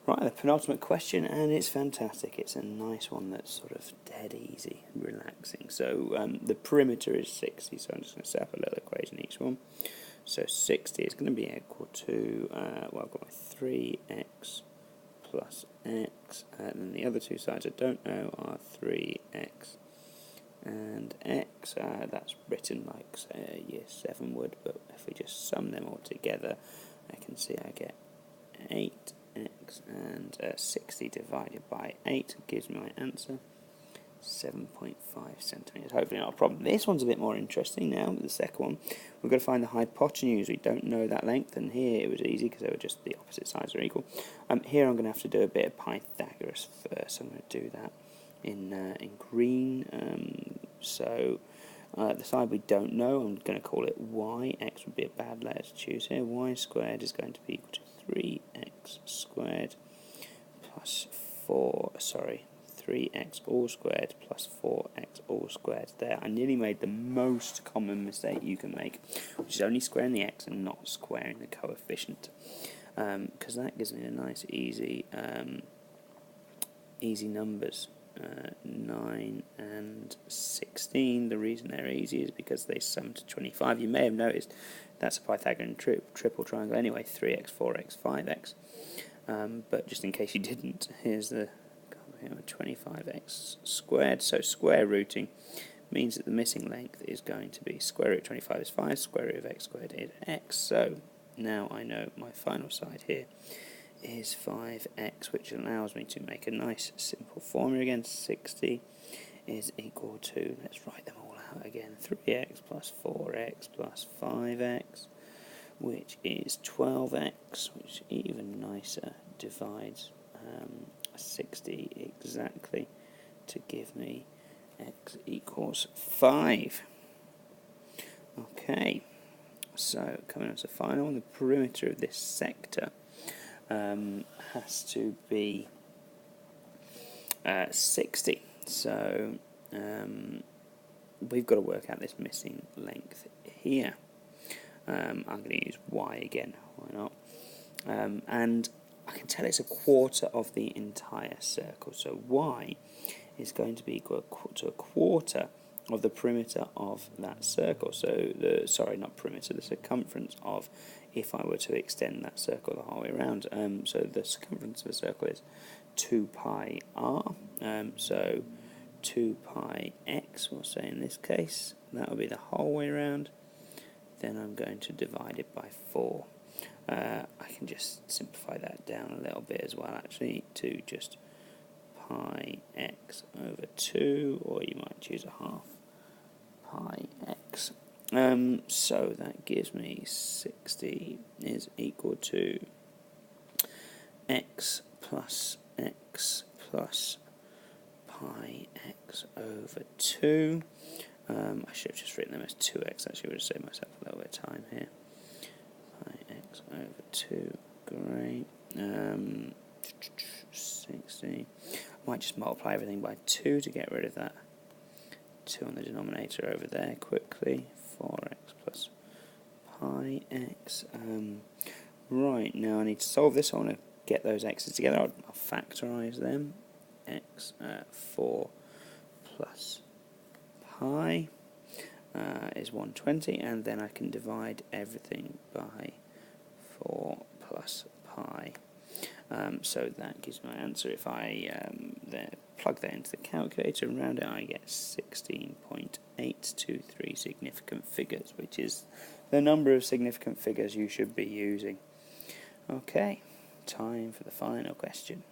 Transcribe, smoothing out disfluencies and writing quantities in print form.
Right, the penultimate question, and it's fantastic. It's a nice one that's sort of dead easy, relaxing. So the perimeter is 60, so I'm just going to set up a little equation each one. So 60 is going to be equal to, well, I've got my 3x plus x, and then the other two sides I don't know are 3x and x. That's written like, say, Year 7 would, but if we just sum them all together, I can see I get 8x, and 60 divided by 8 gives me my answer, 7.5 centimetres. Hopefully not a problem. This one's a bit more interesting now. The second one, we've got to find the hypotenuse. We don't know that length, and here it was easy because they were just the opposite sides are equal. Here I'm going to have to do a bit of Pythagoras first. I'm going to do that in green. So the side we don't know, I'm going to call it y. X would be a bad letter to choose here. Y squared is going to be equal to 3x squared plus 3x all squared plus 4x all squared. There, I nearly made the most common mistake you can make, which is only squaring the x and not squaring the coefficient, because that gives me a nice easy numbers. 9 and 16. The reason they're easy is because they sum to 25. You may have noticed that's a Pythagorean triple triangle anyway, 3x, 4x, 5x. But just in case you didn't, here's the 25x squared. So square rooting means that the missing length is going to be square root of 25 is 5, square root of x squared is x. So now I know my final side here is 5x, which allows me to make a nice simple formula again. 60 is equal to, let's write them all out again, 3x plus 4x plus 5x, which is 12x, which even nicer divides 60 exactly to give me x equals 5. Okay, so coming on to the final one, the perimeter of this sector has to be 60. So we've got to work out this missing length here. I'm going to use y again, why not? And I can tell it's a quarter of the entire circle. So y is going to be equal to a quarter of the perimeter of that circle. So the circumference of, if I were to extend that circle the whole way around. So the circumference of a circle is 2 pi r. So 2 pi x, we'll say in this case, that will be the whole way around. Then I'm going to divide it by 4. I can just simplify that down a little bit as well, actually, to just pi x over 2, or you might choose a half pi x. So that gives me 60 is equal to x plus pi x over 2. I should have just written them as 2x, actually would have saved myself a little bit of time here. Pi x over 2, great. 60. I might just multiply everything by 2 to get rid of that 2 on the denominator over there quickly. 4x plus pi x. Right, now I need to solve this. I want to get those x's together. I'll factorise them. X 4 plus pi is 120, and then I can divide everything by 4 plus pi. So that gives my answer. If I plug that into the calculator and round it, I get 16.823 significant figures, which is the number of significant figures you should be using. Okay, time for the final question.